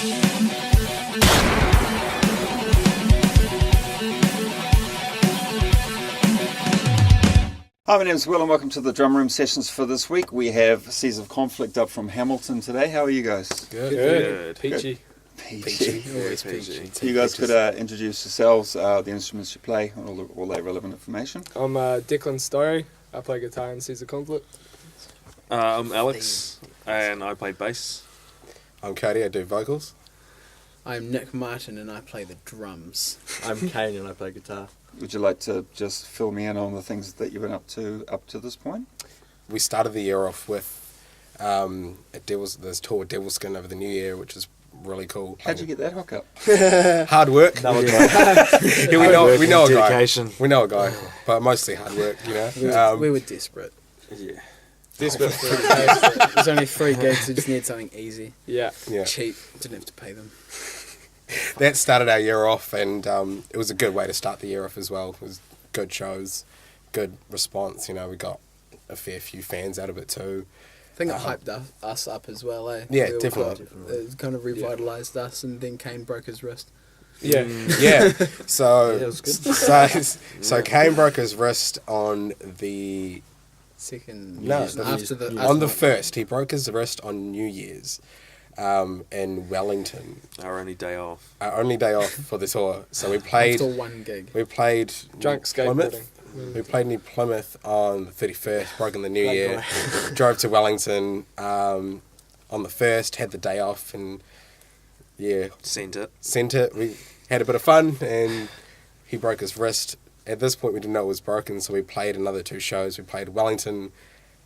Hi, my name is Will and welcome to the Drumroom sessions for this week. We have Seas of Conflict up from Hamilton today. How are you guys? Good. Peachy. Peachy. Always peachy. You guys could introduce yourselves, the instruments you play, and all that relevant information. I'm Declan Story. I play guitar in Seas of Conflict. I'm Alex, and I play bass. I'm Cody, I do vocals. I'm Nick Martin and I play the drums. I'm Kane and I play guitar. Would you like to just fill me in on the things that you've been up to this point? We started the year off with this tour with Devil Skin over the New Year, which is really cool. How'd you get that hook up? Hard work. No, Yeah, we know a guy. Dedication. We know a guy, but mostly hard work, you know. We were desperate. Yeah. Desperate for There's only 3 gigs, we just need something easy, Yeah. cheap, didn't have to pay them. That started our year off, and it was a good way to start the year off as well. It was good shows, good response. You know, we got a fair few fans out of it too. I think it hyped us up as well, eh? Yeah, We all definitely. It kind of revitalised us, and then Kane broke his wrist. Yeah. Yeah. So Yeah, it was good. so Kane broke his wrist on the Second, No, after the on the first. He broke his wrist on New Year's. In Wellington, Our only day off. our only day off for the tour. So we played. after 1 gig. We played Drunk Plymouth. skateboarding. We played near Plymouth on the 31st, broke in the New Year. Drove to Wellington on the 1st, had the day off, and Sent it. sent it. We had a bit of fun, and he broke his wrist. At this point, we didn't know it was broken, so we played another 2 shows. We played Wellington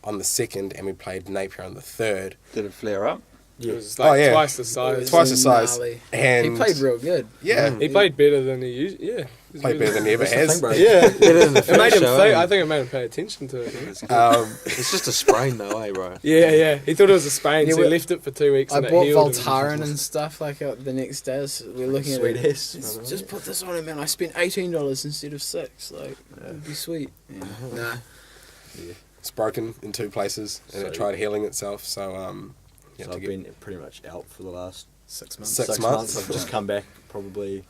on the 2nd, and we played Napier on the 3rd. Did it flare up? It was like yeah. twice the It size. was Twice the size. gnarly. And He played real good. Yeah, He played better than he usually. Yeah. He was played better than he ever That's the has. thing, bro. Yeah. Better than the It made first him show, think. eh? I think it made him pay attention to it. It's just a sprain though, eh, bro? Yeah. He thought it was a sprain, Yeah, so he we- left it for 2 weeks. I and it bought healed Voltaren and stuff like the next day. So we're looking Sweet at it. ass. Just put this on it, man. I spent $18 instead of $6. Like, it'd be sweet. Yeah. Nah. It's broken in 2 places, and So- it tried healing itself. So you So have I've to get been pretty much out for the last 6 months. 6 6 months. months. I've just come back probably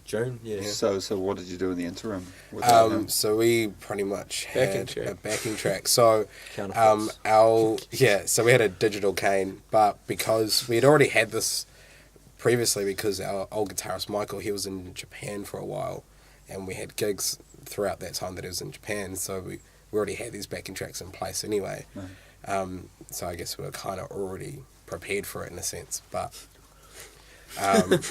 June. Yeah. So what did you do in the interim? with that? So we pretty much Backing had track. a backing track. So Counterfeits. so we had a digital cane, but because we had already had this previously, because our old guitarist Michael, he was in Japan for a while, and we had gigs throughout that time that he was in Japan. So we already had these backing tracks in place anyway. So I guess we were kind of already prepared for it in a sense, but.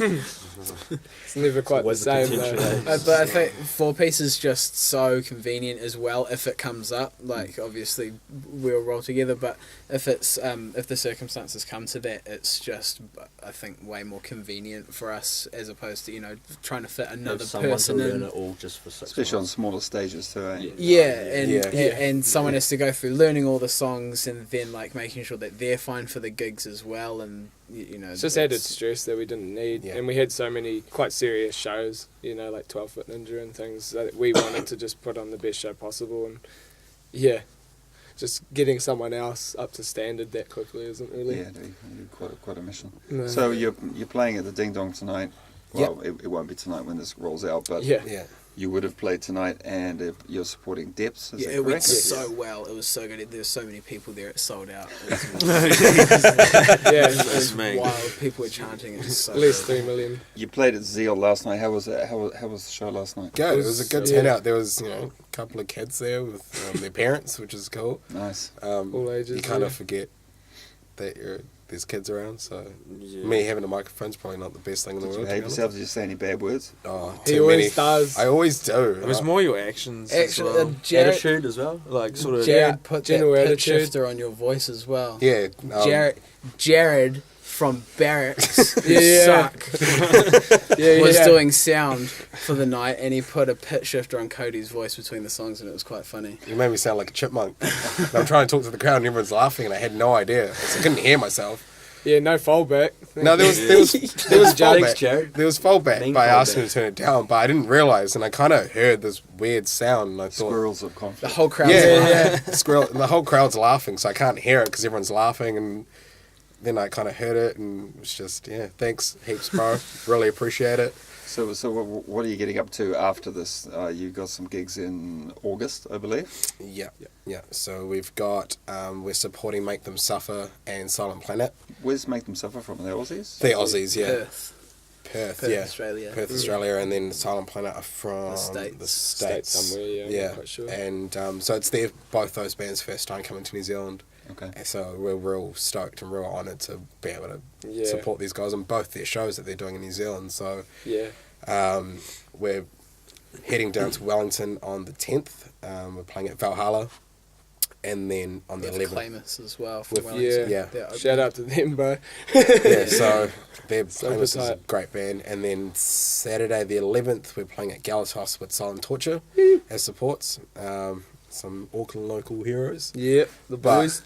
It's never quite the always the same potential, though. eh? But I think 4-piece is just so convenient as well if it comes up. Like, obviously, we'll roll together, but if it's if the circumstances come to that, it's just, I think, way more convenient for us as opposed to, trying to fit another Have someone person to learn in. it all just for 6 Especially on months. smaller stages too, eh? Yeah, and someone has to go through learning all the songs and then like making sure that they're fine for the gigs as well, and It's just added stress that we didn't need, Yeah. and we had so many quite serious shows, like 12-Foot Ninja and things, that we wanted to just put on the best show possible, and just getting someone else up to standard that quickly isn't really. Yeah, quite a mission. No. So you're playing at the Ding Dong tonight. Well, it won't be tonight when this rolls out, but Yeah. Yeah. you would have played tonight, and if you're supporting Depths. Is Yeah, that it went correct? so well. It was so good. There's so many people there. It sold out. It was, Yeah, it That's was me. wild. People were chanting. It was so at least good. 3 million. You played at Zeal last night. How was it? How was the show last night? Good. It was a good Yeah. turnout. There was, a couple of kids there with their parents, which is cool. Nice. All ages, You kind yeah. of forget that there's kids around, so Yeah. me having a microphone's probably not the best thing in the Did you world. behave to be yourself? Did you say any bad words? honest. Oh, He too always many. does. I always do. It was more your actions. as Actually, well. Jared, Attitude as well. Like sort of. Jared put that general pitch attitude. shifter on your voice as well. Yeah. Jared from Barracks, who Yeah. suck, Yeah, was yeah. doing sound for the night, and he put a pitch shifter on Cody's voice between the songs, and it was quite funny. You made me sound like a chipmunk. And I'm trying to talk to the crowd and everyone's laughing and I had no idea. So I couldn't hear myself. Yeah, no fallback. No, there was Thanks, fallback. Jared. There was fallback Mean by fallback. asking to turn it down, but I didn't realise, and I kind of heard this weird sound, and I thought, Squirrels of The conflict. whole crowd. yeah, squirrel. And the whole crowd's laughing, so I can't hear it because everyone's laughing, and then I kind of heard it and it was just, yeah, thanks heaps, bro. Really appreciate it. So what are you getting up to after this? You got some gigs in August, I believe. Yeah. So we've got, we're supporting Make Them Suffer and Silent Planet. Where's Make Them Suffer from? The Aussies? The Aussies, yeah. Perth, Yeah. Australia. Perth, Australia, and then Silent Planet are from The States. State somewhere, yeah, I'm not quite sure. And so it's both those bands' first time coming to New Zealand. Okay. And so we're real stoked and real honoured to be able to Yeah. support these guys on both their shows that they're doing in New Zealand. So Yeah. we're heading down to Wellington on the 10th. We're playing at Valhalla. And then on the With 11th. Clamus as well. From With- Wellington. Yeah. They're Shout out to them, bro. Yeah, so they're So Clamus is a tight. great band. And then Saturday the 11th, we're playing at Galatos with Silent Torture as supports. Some Auckland local heroes. Yeah, the boys.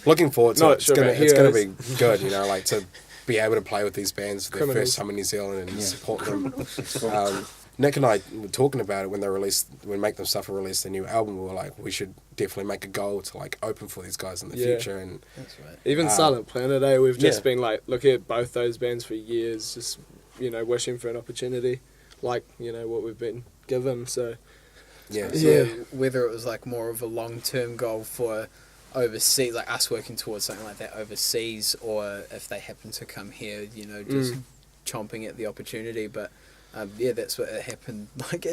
Looking forward to Not it. It's sure gonna, about it's gonna be heroes. good, like to be able to play with these bands for their Criminals. first time in New Zealand and Yeah. support them. Nick and I were talking about it when Make Them Suffer released their new album. We were like, we should definitely make a goal to like open for these guys in the Yeah. future. And That's right. Even Silent Planet, we've just yeah. been like looking at both those bands for years, just wishing for an opportunity, like what we've been given. So yeah, So Yeah. whether it was like more of a long-term goal for overseas, like us working towards something like that overseas, or if they happen to come here, just chomping at the opportunity. But that's what happened. Like,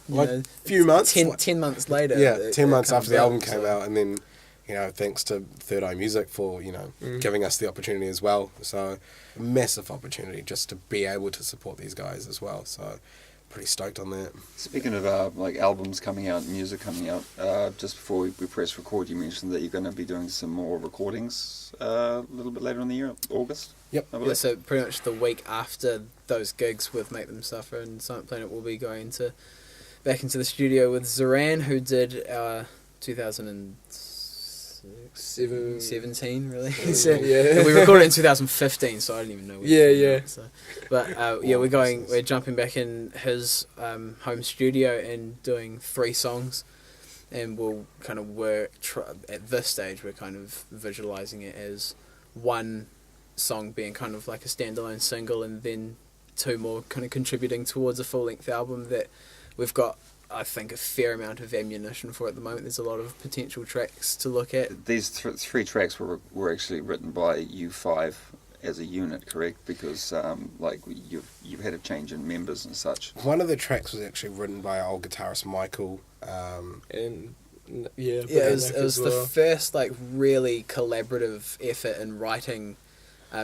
like few months. 10 months later. Yeah, 10 months after the comes album up, came so- out, and then, thanks to Third Eye Music for, giving us the opportunity as well. So, massive opportunity just to be able to support these guys as well. So, pretty stoked on that. Speaking of albums coming out, music coming out, just before we press record, you mentioned that you're going to be doing some more recordings a little bit later in the year, August. Yep. I Yeah, believe. so pretty much the week after those gigs with Make Them Suffer and Silent Planet, we'll be going back into the studio with Zoran, who did our 2017 really. So, Yeah. we recorded it in 2015, so I didn't even know. Yeah. So, but we're jumping back in his home studio and doing 3 songs, and we'll kind of at this stage we're kind of visualizing it as one song being kind of like a standalone single, and then 2 more kind of contributing towards a full-length album that we've got, I think, a fair amount of ammunition for at the moment. There's a lot of potential tracks to look at. These 3 tracks were actually written by you 5 as a unit, correct? Because you've had a change in members and such. One of the tracks was actually written by our old guitarist Michael. and Yeah, it was the first like really collaborative effort in writing,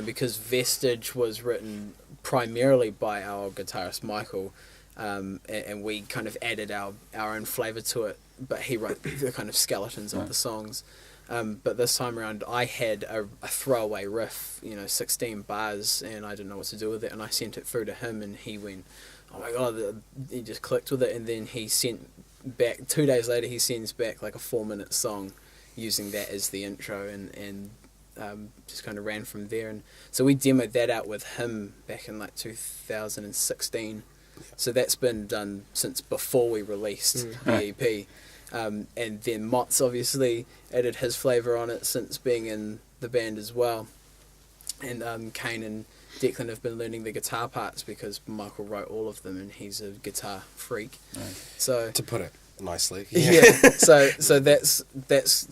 because Vestige was written primarily by our old guitarist Michael, and we kind of added our own flavour to it, but he wrote the kind of skeletons of the songs. But this time around I had a throwaway riff, 16 bars, and I didn't know what to do with it, and I sent it through to him, and he went, oh my god, he just clicked with it, and then he sent back 2 days later, he sends back like a 4-minute song using that as the intro, and just kind of ran from there. And so we demoed that out with him back in like 2016. So that's been done since before we released the EP. And then Mott's obviously added his flavour on it since being in the band as well. And Kane and Declan have been learning the guitar parts because Michael wrote all of them, and he's a guitar freak. Right. So To put it nicely. yeah. So that's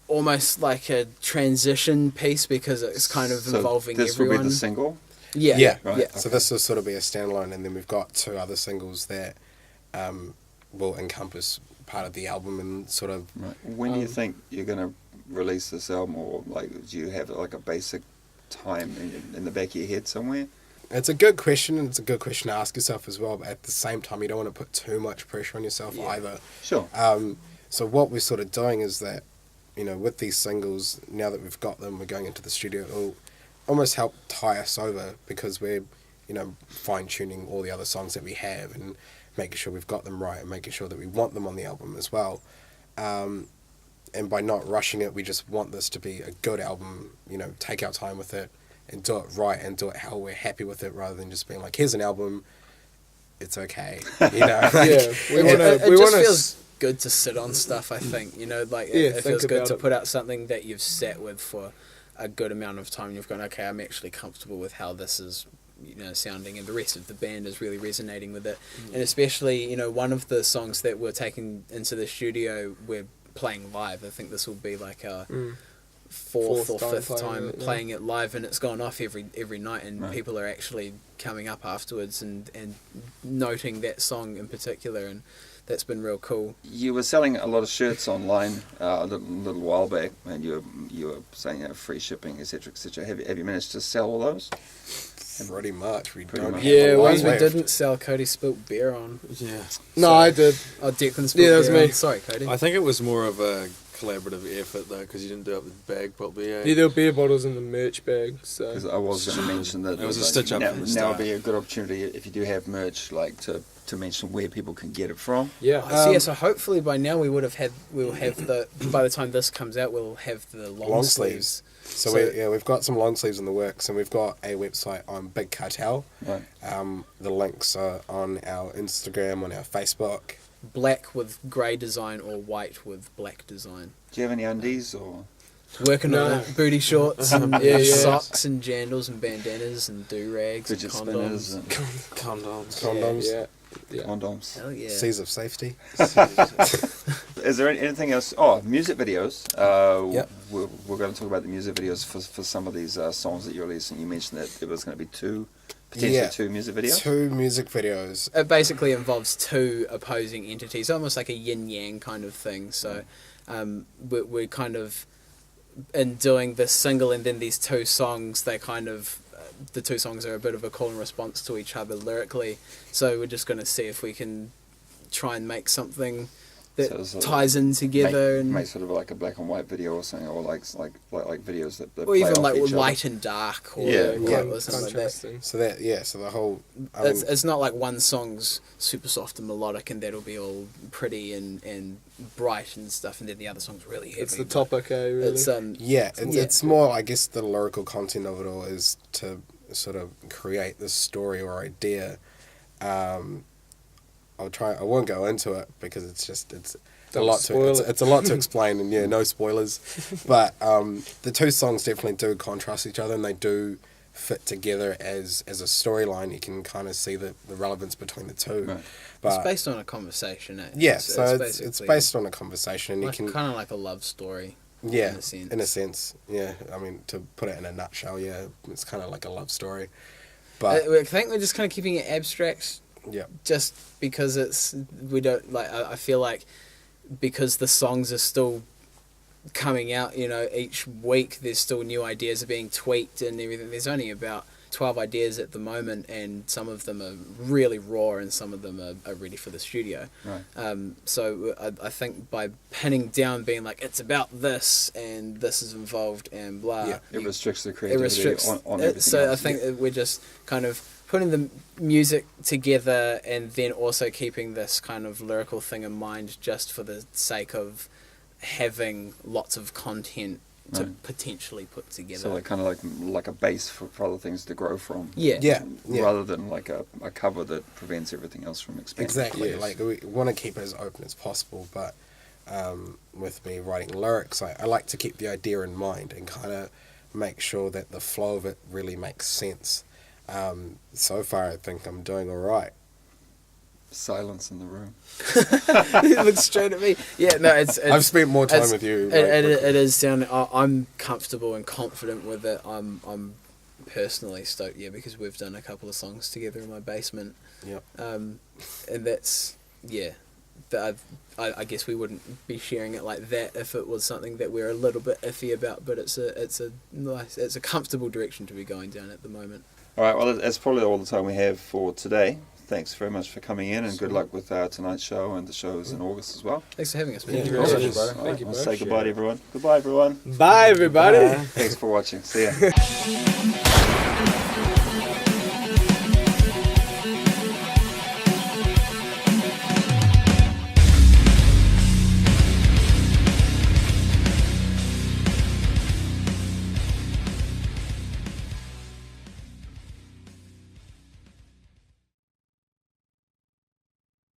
almost like a transition piece because it's kind of involving this everyone. will be the single. Yeah. Yeah, Right. Yeah. So this will sort of be a standalone, and then we've got 2 other singles that will encompass part of the album and sort of. Right. When do you think you're going to release this album, or do you have like a basic time in the back of your head somewhere? It's a good question, and it's a good question to ask yourself as well. But at the same time, you don't want to put too much pressure on yourself either. Sure. So what we're sort of doing is that, with these singles, now that we've got them, we're going into the studio. It'll almost help tie us over because we're, fine tuning all the other songs that we have and making sure we've got them right and making sure that we want them on the album as well. And by not rushing it, we just want this to be a good album. Take our time with it and do it right and do it how we're happy with it, rather than just being like, here's an album, it's okay. Yeah, we It want just to. feels good to sit on stuff, I think. It Yeah, feels think good about to it. put out something that you've sat with for a good amount of time, you've gone, okay, I'm actually comfortable with how this is, sounding, and the rest of the band is really resonating with it. And especially, one of the songs that we're taking into the studio, we're playing live. I think this will be like our fourth or fifth time playing it live, and it's gone off every night, and people are actually coming up afterwards and noting that song in particular, and that's been real cool. You were selling a lot of shirts online a little while back, and you were saying free shipping, etc., etc. Have you managed to sell all those? Pretty much. We don't have Yeah, a lot ones we left. didn't sell, Cody spilt beer on. Yeah. No, I did. Oh, Declan spilt Yeah, that was beer me. on. Sorry, Cody. I think it was more of a collaborative effort though, because you didn't do up the bag properly. Yeah, there were beer bottles in the merch bag. So Because I was going to mention that It was a stitch up now, from the now start. would be a good opportunity if you do have merch, like to mention where people can get it from. yeah. So hopefully by now we'll have the, by the time this comes out, we'll have the long sleeves. So So- we've got some long sleeves in the works, and we've got a website on Big Cartel. Right. The links are on our Instagram, on our Facebook. Black with grey design or white with black design. Do you have any undies or? Working No. on it. Booty shorts and Yeah. socks and jandals and bandanas and do-rags and Fidget spinners condoms. and Condoms. Condoms. Yeah. condoms. Hell yeah. Seas of safety. Is there anything else? Oh, music videos. Yep. We're going to talk about the music videos for some of these songs that you're releasing. You mentioned that it was going to be potentially Yeah. two music videos. 2 music videos. It basically involves two opposing entities, almost like a yin-yang kind of thing. So we're kind of, in doing this single and then these two songs, they kind of, the two songs are a bit of a call and response to each other lyrically. So we're just going to see if we can try and make something that So sort of ties in together, make sort of like a black and white video or something, or like videos that or play even off like each other. light and dark, or, Yeah. or something like that. Contrasting. So the whole. It's not like one song's super soft and melodic and that'll be all pretty and bright and stuff, and then the other song's really heavy. It's the but topic, really. It's It's more, I guess, the lyrical content of it all is to sort of create this story or idea. I won't go into it because it's Don't a lot spoil to it. it's a lot to explain, and no spoilers. But the two songs definitely do contrast each other, and they do fit together as a storyline. You can kind of see the relevance between the two. Right. it's But based on a conversation. yeah, so it's basically based on a conversation, and you like, can kind of like a love story. yeah, in a sense. yeah. I mean, to put it in a nutshell, yeah, it's kind of like a love story. But I think we're just kind of keeping it abstract, yeah, just because we don't like. I feel like because the songs are still coming out, each week there's still new ideas are being tweaked and everything. There's only about 12 ideas at the moment, and some of them are really raw and some of them are ready for the studio. Right. So I think by pinning down, being like, it's about this and this is involved and blah, Yeah, It restricts the it creativity restricts on it. everything So I else. think that we're just kind of putting the music together and then also keeping this kind of lyrical thing in mind, just for the sake of having lots of content to Right. potentially put together. So kind of like a base for other things to grow from. yeah. yeah. Rather than like a cover that prevents everything else from expanding. Exactly. Yes. Like we want to keep it as open as possible, but with me writing lyrics, I like to keep the idea in mind and kind of make sure that the flow of it really makes sense. So far, I think I'm doing all right. Silence in the room. He looks straight at me. Yeah, no, it's I've spent more time it's- with you. It is down. I'm comfortable and confident with it. I'm personally stoked, because we've done a couple of songs together in my basement. Yep. And that's I guess we wouldn't be sharing it like that if it was something that we're a little bit iffy about. But it's a comfortable direction to be going down at the moment. All right, well, that's probably all the time we have for today. Thanks very much for coming in, and good luck with tonight's show and the shows in August as well. Thanks for having us. Yeah, man. no worries, bro. All right, Thank you, I'll bro. say goodbye to everyone. Goodbye, everyone. Bye, everybody. Thanks for watching. See ya.